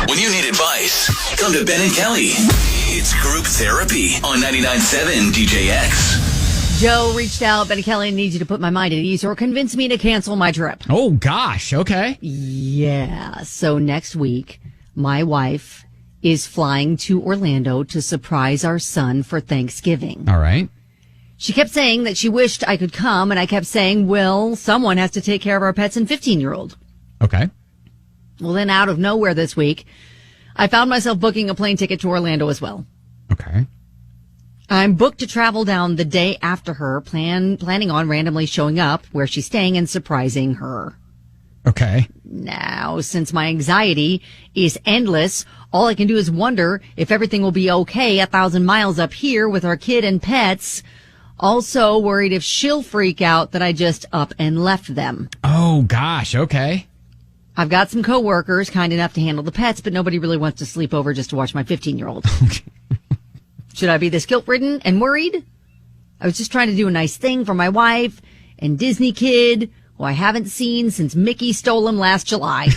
When you need advice, come to Ben and Kelly. It's group therapy on 99.7 DJX. Joe reached out. Ben and Kelly, I need you to put my mind at ease or convince me to cancel my trip. Oh, gosh. Okay. Yeah. So next week, my wife is flying to Orlando to surprise our son for Thanksgiving. All right. She kept saying that she wished I could come, and I kept saying, well, someone has to take care of our pets and 15-year-old. Okay. Well, then out of nowhere this week, I found myself booking a plane ticket to Orlando as well. Okay. I'm booked to travel down the day after her, planning on randomly showing up where she's staying and surprising her. Okay. Now, since my anxiety is endless, all I can do is wonder if everything will be okay 1,000 miles up here with our kid and pets. Also worried if she'll freak out that I just up and left them. Oh, gosh. Okay. I've got some coworkers kind enough to handle the pets, but nobody really wants to sleep over just to watch my 15-year-old. Should I be this guilt-ridden and worried? I was just trying to do a nice thing for my wife and Disney kid, who I haven't seen since Mickey stole him last July.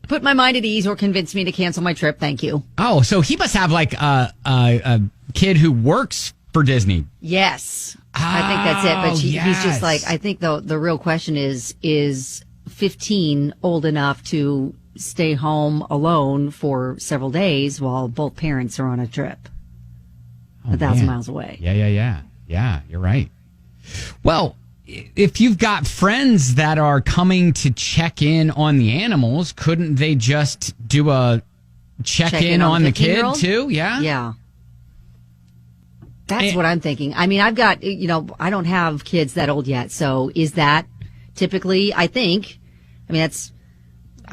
Put my mind at ease or convince me to cancel my trip. Thank you. Oh, so he must have like a kid who works for Disney. Yes. I think that's it. But he's just like, I think the real question is 15 old enough to stay home alone for several days while both parents are on a trip 1,000 miles away? Yeah, you're right. Well, if you've got friends that are coming to check in on the animals, couldn't they just do a check in on the kid too? Yeah. Yeah. That's what I'm thinking. I mean, I've got, I don't have kids that old yet. So is that typically,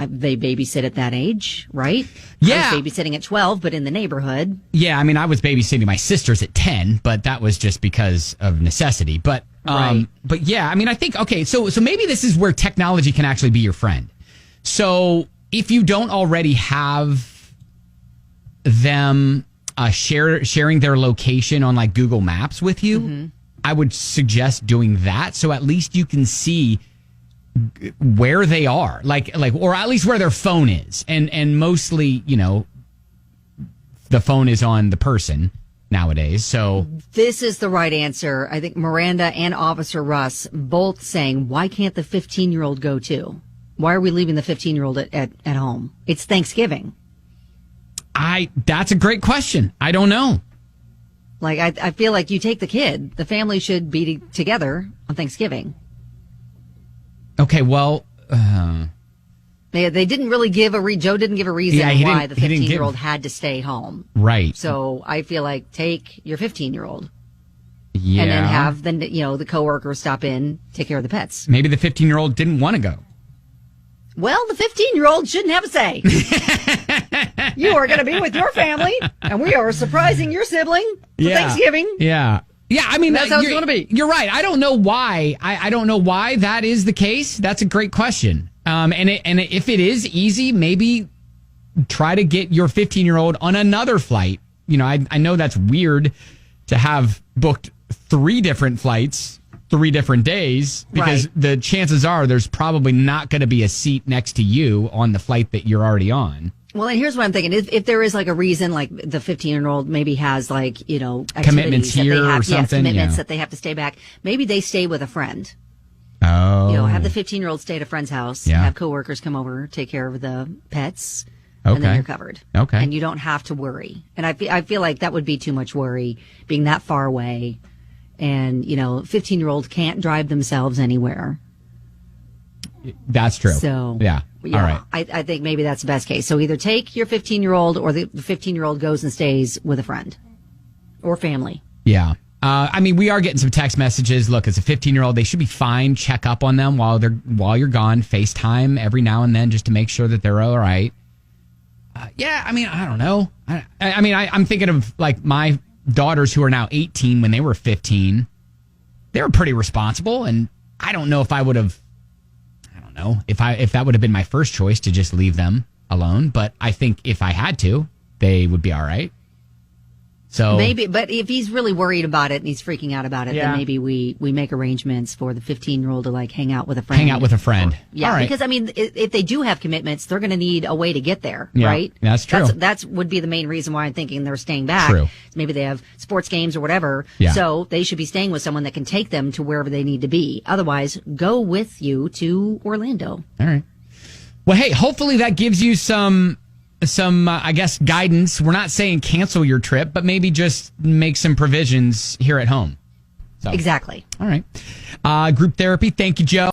they babysit at that age, right? Yeah. I was babysitting at 12, but in the neighborhood. Yeah, I mean, I was babysitting my sisters at 10, but that was just because of necessity. But right. But yeah, I mean, I think, okay, so maybe this is where technology can actually be your friend. So if you don't already have them sharing their location on like Google Maps with you, I would suggest doing that. So at least you can see where they are, like, or at least where their phone is. And mostly, the phone is on the person nowadays. So this is the right answer. I think Miranda and Officer Russ both saying, why can't the 15-year-old go too? Why are we leaving the 15-year-old at home? It's Thanksgiving. That's a great question. I don't know. Like, I feel like you take the kid. The family should be together on Thanksgiving. Okay, well, they didn't really give Joe didn't give a reason why the 15-year-old had to stay home. Right. So I feel like take your 15-year-old. Yeah. And then have the coworkers stop in, take care of the pets. Maybe the 15-year-old didn't want to go. Well, the 15-year-old shouldn't have a say. You are going to be with your family, and we are surprising your sibling for Thanksgiving. Yeah. Yeah, I mean, that's how it's going to be. You're right. I don't know why. I don't know why that is the case. That's a great question. And if it is easy, maybe try to get your 15-year-old on another flight. I know that's weird to have booked 3 different flights, 3 different days, because the chances are there's probably not going to be a seat next to you on the flight that you're already on. Well, and here's what I'm thinking. If there is like a reason, like the 15-year-old maybe has commitments here or something. Yes, commitments that they have to stay back. Maybe they stay with a friend. Oh. Have the 15-year-old stay at a friend's house. Yeah. Have coworkers come over, take care of the pets. Okay. And then you're covered. Okay. And you don't have to worry. And I feel like that would be too much worry being that far away. And, 15-year-old can't drive themselves anywhere. That's true. So, yeah. All right. I think maybe that's the best case. So either take your 15-year-old or the 15-year-old goes and stays with a friend or family. Yeah. We are getting some text messages. Look, as a 15-year-old, they should be fine. Check up on them while you're gone. FaceTime every now and then just to make sure that they're all right. I don't know. I'm thinking of like my daughters who are now 18 when they were 15. They were pretty responsible, and I don't know if I would have. If that would have been my first choice to just leave them alone, but I think if I had to, they would be all right. So maybe, but if he's really worried about it and he's freaking out about it, Yeah. then maybe we make arrangements for the 15-year-old to like hang out with a friend. hang out with a friend. Yeah, All right. because I mean, if they do have commitments, they're going to need a way to get there, Yeah, right? that's true. That's would be the main reason why I'm thinking they're staying back. True. Maybe they have sports games or whatever. Yeah. So they should be staying with someone that can take them to wherever they need to be. Otherwise, go with you to Orlando. All right. Well, hey, hopefully that gives you some I guess, guidance. We're not saying cancel your trip, but maybe just make some provisions here at home. So. Exactly. All right. Group therapy. Thank you, Joe.